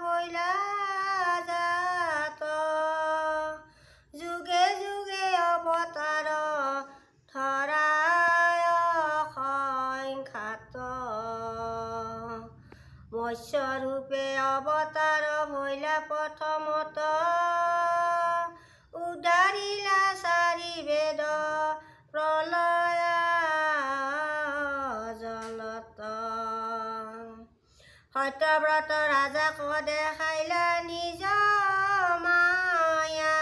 হইলা জাত যুগে যুগে অৱতাৰ ধৰায় সংখ্যাত মৎস্যৰূপে অৱতাৰ হইলা প্ৰথমত উদাৰিলা চাৰি বেদ প্ৰলয় জলত সত্যব্ৰত ৰাজাক দেখাইলা নিজ মায়া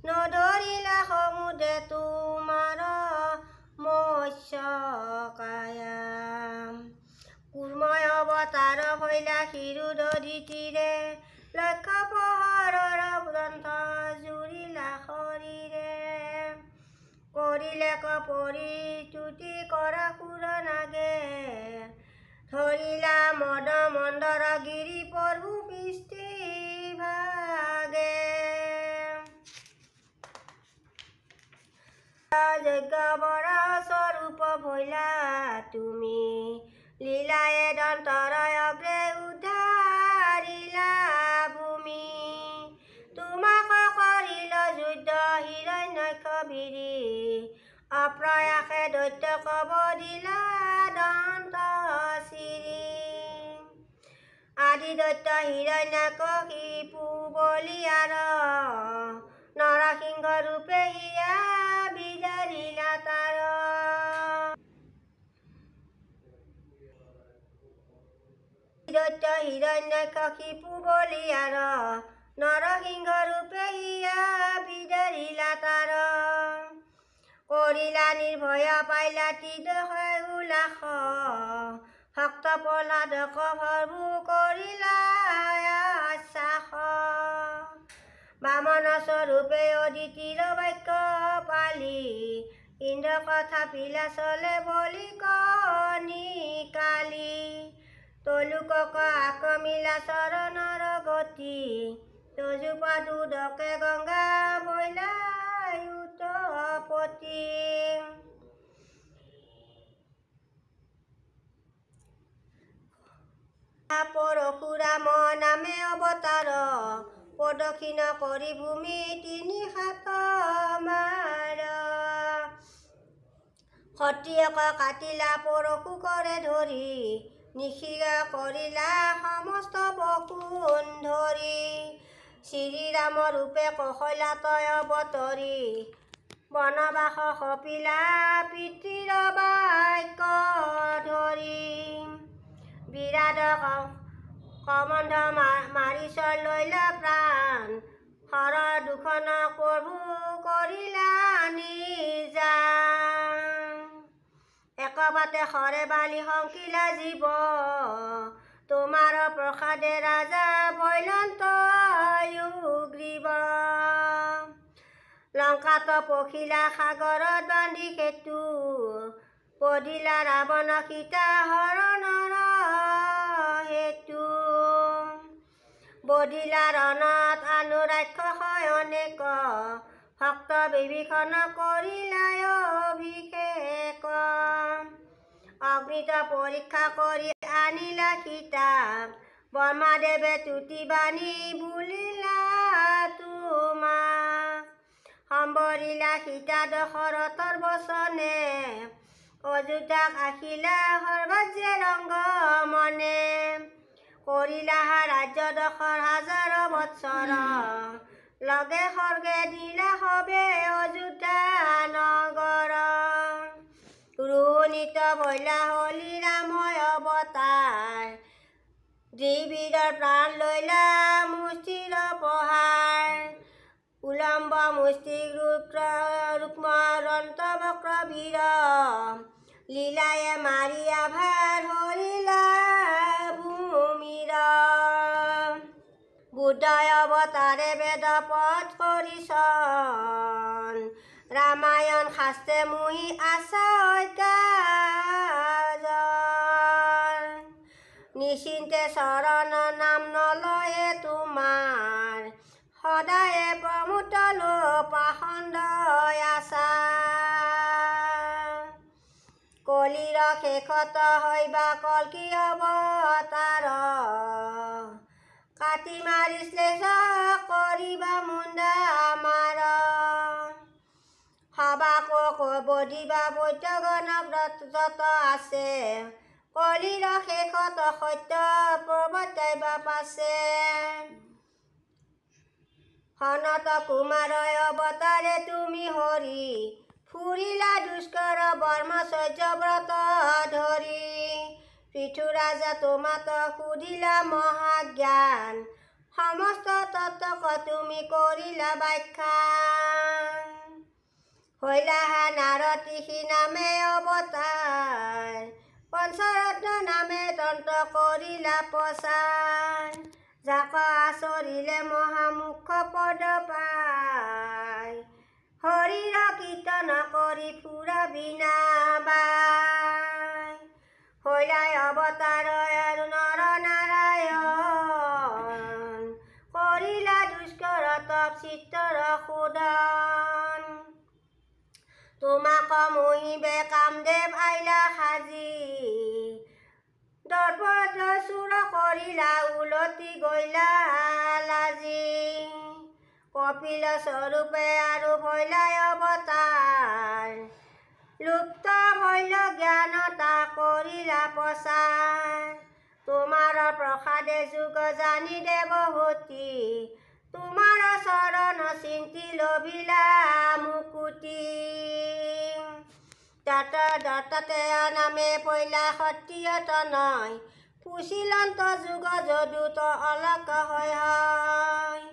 নধৰিলা সমুদে তোমাৰ মৎস্য কায়া কুৰ্ময় অৱতাৰ হইলা ক্ষীৰোদধিতীৰে লক্ষ্য প্ৰহৰৰ গ্ৰন্থ জুৰিলা শৰীৰে কৰিলে পৰিতুতি কৰা সুৰ নাগে ধৰিলা মদ মন্দৰ গিৰি প্ৰভু পৃষ্টি ভাগে যজ্ঞ বৰ স্বৰূপ ভৈলা তুমি লীলায়ে দন্তৰয় অগ্ৰে উদ্ধাৰিলা ভূমি তোমাক কৰিল যুদ্ধ হিৰণ্যক্ষ বীৰি অপ্ৰয়াসে দৈত্যক বধিলা দন্ত চিৰি আদি দৈত্য হিৰণ্যকশিপু বলিয়াৰ নৰসিংহ ৰূপে হিয়া বিদাৰিলা তাৰ দৈত্য হিৰণ্যকশিপু বলিয়াৰ নৰসিংহ ৰূপে হিয়া বিদাৰিলা তাৰ কৰিলা নিৰ্ভয় পাইলা ত্ৰিদশ উলাস ভক্ত প্ৰহ্লাদক ভৰভূ কৰিলা আশ্বাস বামন স্বৰূপে অদিতিৰ বাক্য পালি ইন্দ্ৰ কথা পিলা চলে বলি কণিকালি তলুকক আক্ৰমিলা চৰণৰ গতি তজুপা দুদকে গংগা বৈলা উৎপত্তি পৰশুৰাম নামে অৱতাৰ প্ৰদক্ষিণ কৰি ভূমি তিনি হাত মাৰ ক্ষত্ৰিয়ক কাটিলা পৰশু কৰে ধৰি নিশিৰ কৰিলা সমস্ত বসুন্ধৰি শ্ৰীৰাম ৰূপে কৌশল্যাতয় অৱতৰি বনবাস সপিলা পিতৃৰ বাক্য ধৰি বিৰাট কমণ্ড মাৰিচৰ লৈলা প্ৰাণ হৰ দুখন প্ৰভু কৰিলা নিজান একবাতে হৰে বালি শংকিলা জীৱ তোমাৰ প্ৰসাদে ৰাজা বৈলন্ত উগ্ৰীৱ লংকাত পখিলা সাগৰত বান্ধি সেতু বধিলা ৰাৱণ সীতা হৰণৰ হেতু বধিলা ৰণত আনু ৰাক্ষস অনেক ভক্ত বিভীষণ কৰিলা অভিষেক অগ্নিত পৰীক্ষা কৰি আনিলা সীতা ব্ৰহ্মাদেৱে তুতি বাণী বুলিলা তোমাক সম্বৰিলা সীতা দশৰথৰ বচনে অযোধ্যাক আহিলা সৰ্বাজ্যে ৰংগ মনে কৰিলা ৰাজ্য দশৰ হাজাৰ বৎসৰ লগে সৰ্গে দিলা হবে অযোধ্যা নগৰ ৰোহিণীত বৈলা হলি ৰাময় অৱতাৰ দ্বিবিধৰ প্ৰাণ লৈলা মুষ্টিৰ প্ৰহাৰ উলম্ব মুষ্টিক ৰুক্ম দন্ত বক্ৰ বীৰ লীলায়ে মাৰি আভাৰ হৰিলা ভূমিৰ বুদ্ধয় অৱতাৰে বেদ পথ কৰিছন ৰামায়ণ শাস্ত্ৰে মুহি আছা অজ্ঞাজন নিশ্চিন্তে চৰণ নাম নলয়ে তোমাৰ সদায়ে প্ৰমুত পাখণ্ড আছা কলিৰ শেষত হইবা কল্কি অৱতাৰ বিশ্লেষণ কৰিবা মুণ্ডা মাৰণ সবাক বধিবা বৈদ্যগণক যত আছে কলিৰ শেষত সত্য প্ৰৱৰ্তাইবা পাছে সনত কুমাৰয় অৱতাৰে তুমি হৰি ফুৰিলা দুষ্কৰ ব্ৰহ্মচৰ্য ব্ৰত ধৰি পৃথু ৰাজা তোমাক সুধিলা মহাজ্ঞান সমস্ত তত্ত্বক তুমি কৰিলা ব্যাখ্যান হৈলা নাৰদ ঋষি নামে অৱতাৰ পঞ্চৰত্ন নামে তন্ত্ৰ কৰিলা প্ৰচাৰ যাক আচৰিলে মহামুখ পদ পায় হৰিৰ কীৰ্তন কৰি ফুৰা বিনা বাই হৈলাই অৱতাৰ নৰ নাৰায়ণ কৰিলা দুষ্কৰ তপ চিত্তৰ শোধন তোমাক মহিবে কামদেৱ আইলা সাজি দৰ্পদ চুৰ কৰিলা উলটি গইলা লাজি কপিল স্বৰূপে আৰু ভৈলাই অৱতাৰ লুপ্ত ভৈল জ্ঞানতা কৰিলা প্ৰচাৰ তোমাৰ প্ৰসাদে যুগ জানি দেৱহতী তোমাৰ চৰণ চিন্তি লভিলা মুকুতি দত্তাতে নামে পৈলা সত্ৰিয় তনয় পুছিলন্ত যুগ যদুত অলক হয়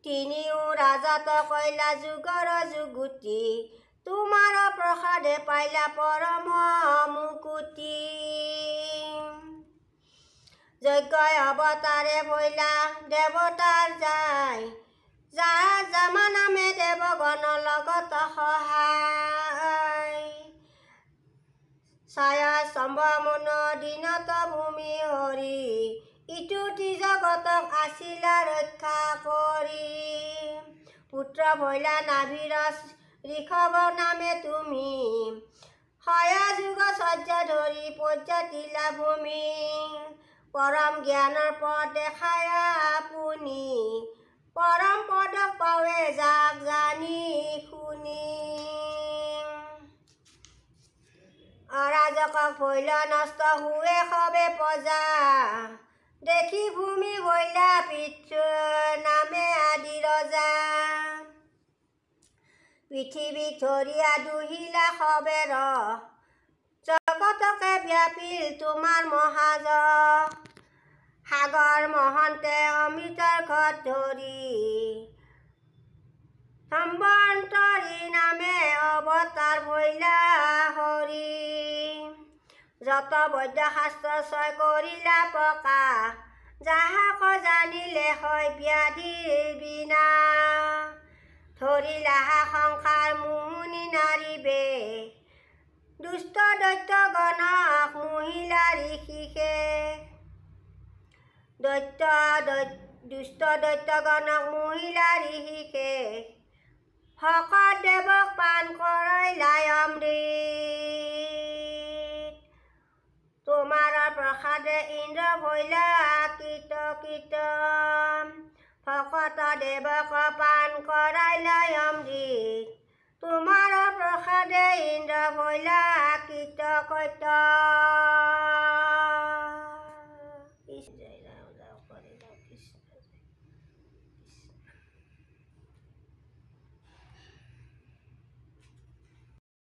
তিনিও ৰাজাত কইলা যুগৰ যুগুতি তোমাৰ প্ৰসাদে পাইলা পৰম মুকুতি যজ্ঞ অৱতাৰে ভৈলা দেৱতাৰ যায় যামা নামে দেৱগণ লগত সহায় ছায়া স্তম্ভমুন দিনত ভূমি হৰি ইটো জগতক আছিলা ৰক্ষা কৰি পুত্ৰ ভৈলা নাভিৰ ঋষভ নামে তুমি হয়া যুগ সহ্য ধৰি পৰ্যতিলা ভূমি পৰম জ্ঞানৰ পদ দেখায়া আপুনি পৰম পদক পাৱে যাক জানি শুনি অৰাজকক ভৈল নষ্ট হুৱে সবে প্ৰজা দেখি ভূমি ভৈলা পিতৃ নামে আদি ৰজা পৃথিৱীক ধৰিয়া দুহিলা সবেৰ জগতকে ব্যাপিল তোমাৰ মহাযশ সাগৰ মহন্তে অমৃতৰ ঘট ধৰি সম্বন্তৰী নামে অৱতাৰ ভৈলা হৰি যত বৈদ্য শাস্ত্ৰ ছয় কৰিলা প্ৰকাশ যাহাক জানিলে হয় ব্যাধিৰ বিনা ধৰিলা সংসাৰ মোহিনী নাৰী বেশ দুষ্ট দৈত্য গণক মহিলা ঋষিকে দুষ্ট দৈত্য গণক মহিলা ঋষিকে ভকত দেৱক পান কৰাইলাই অমৃত তোমাৰ প্ৰসাদে ইন্দ্ৰ ভৈলা কীট ভকত দেৱক পান কৰাইলাই অমৃত তোমাৰ প্ৰসাদে ইন্দ্ৰ ভৈলা কীট